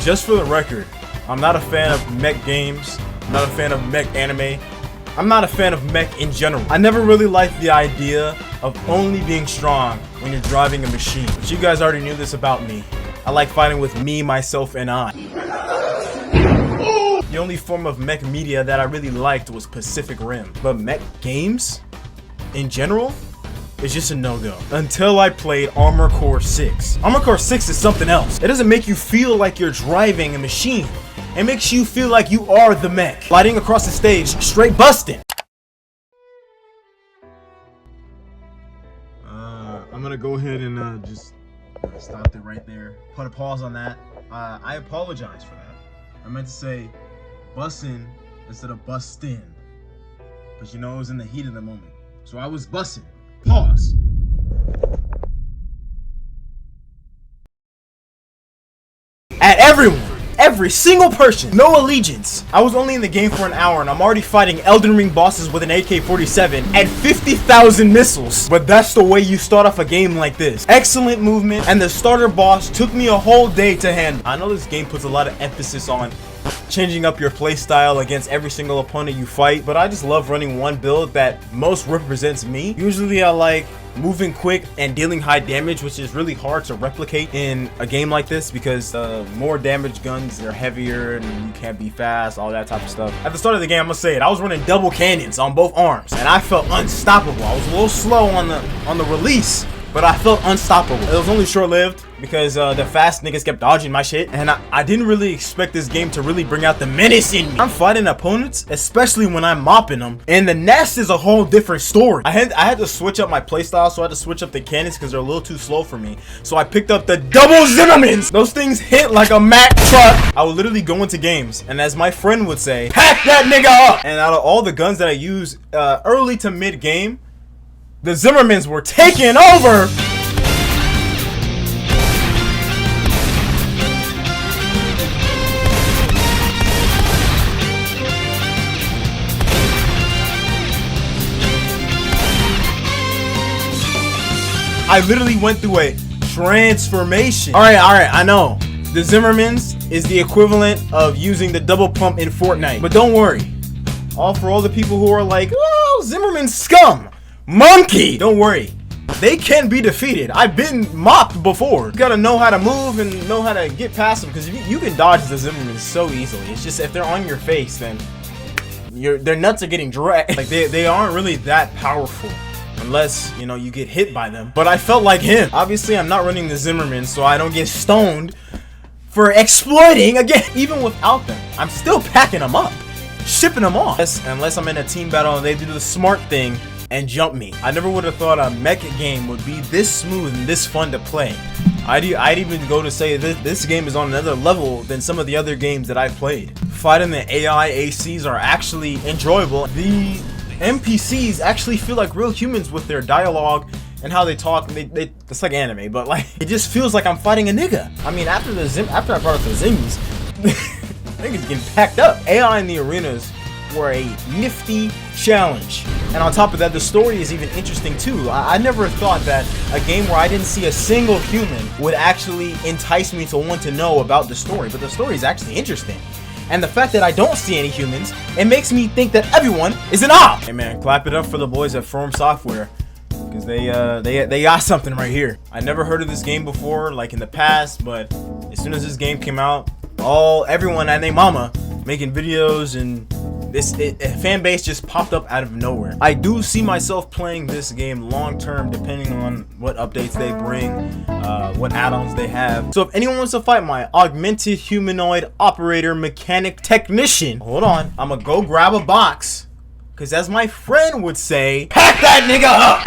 just for the record, I'm not a fan of mech games. I'm not a fan of mech anime. I'm not a fan of mech in general. I never really liked the idea of only being strong when you're driving a machine. But you guys already knew this about me. I like fighting with me, myself, and I. The only form of mech media that I really liked was Pacific Rim. But mech games, in general, is just a no-go. Until I played Armored Core 6. Armored Core 6 is something else. It doesn't make you feel like you're driving a machine. It makes you feel like you are the mech. Gliding across the stage, straight busting. I'm gonna go ahead and just stop it right there. Put a pause on that. I apologize for that. I meant to say bussin' instead of bustin'. But you know, it was in the heat of the moment. So I was bussin'. Pause. At everyone. Every single person, no allegiance. I was only in the game for an hour and I'm already fighting Elden Ring bosses with an AK-47 and 50,000 missiles. But that's the way you start off a game like this. Excellent movement, and the starter boss took me a whole day to handle. I know this game puts a lot of emphasis on changing up your playstyle against every single opponent you fight, but I just love running one build that most represents me. Usually I like moving quick and dealing high damage, which is really hard to replicate in a game like this because more damage guns, they're heavier and you can't be fast, all that type of stuff. At the start of the game, I'm gonna say it, I was running double cannons on both arms and I felt unstoppable. I was a little slow on the release, but I felt unstoppable. It was only short-lived because the fast niggas kept dodging my shit, and I didn't really expect this game to really bring out the menace in me. I'm fighting opponents, especially when I'm mopping them, and the nest is a whole different story. I had to switch up my playstyle, so I had to switch up the cannons because they're a little too slow for me. So I picked up the double zimermans. Those things hit like a Mack truck. I would literally go into games, and as my friend would say, pack that nigga up. And out of all the guns that I use early to mid game, the zimermans were taking over. I literally went through a transformation. All right, I know. The zimermans is the equivalent of using the double pump in Fortnite. But don't worry. For all the people who are like, oh, Zimmerman scum. Monkey! Don't worry. They can be defeated. I've been mopped before. You gotta know how to move and know how to get past them because you can dodge the Zimmermans so easily. It's just if they're on your face, then their nuts are getting dragged. Like they aren't really that powerful. Unless, you know, you get hit by them. But I felt like him. Obviously, I'm not running the Zimerman, so I don't get stoned for exploiting again. Even without them, I'm still packing them up, shipping them off. Unless I'm in a team battle and they do the smart thing and jump me. I never would have thought a mecha game would be this smooth and this fun to play. I'd even go to say that this game is on another level than some of the other games that I've played. Fighting the AI ACs are actually enjoyable. The NPCs actually feel like real humans with their dialogue and how they talk. It's like anime, but like it just feels like I'm fighting a nigga. I mean, after I brought up the zimmies, niggas getting packed up. AI in the arenas were a nifty challenge, and on top of that, the story is even interesting too. I never thought that a game where I didn't see a single human would actually entice me to want to know about the story, but the story is actually interesting. And the fact that I don't see any humans, it makes me think that everyone is an op. Hey man, clap it up for the boys at From Software, because they got something right here. I never heard of this game before, like in the past, but as soon as this game came out, everyone and their mama making videos, and fan base just popped up out of nowhere. I do see myself playing this game long term, depending on what updates they bring, what add-ons they have. So if anyone wants to fight my augmented humanoid operator mechanic technician, hold on, I'm gonna go grab a box, because as my friend would say, pack that nigga up.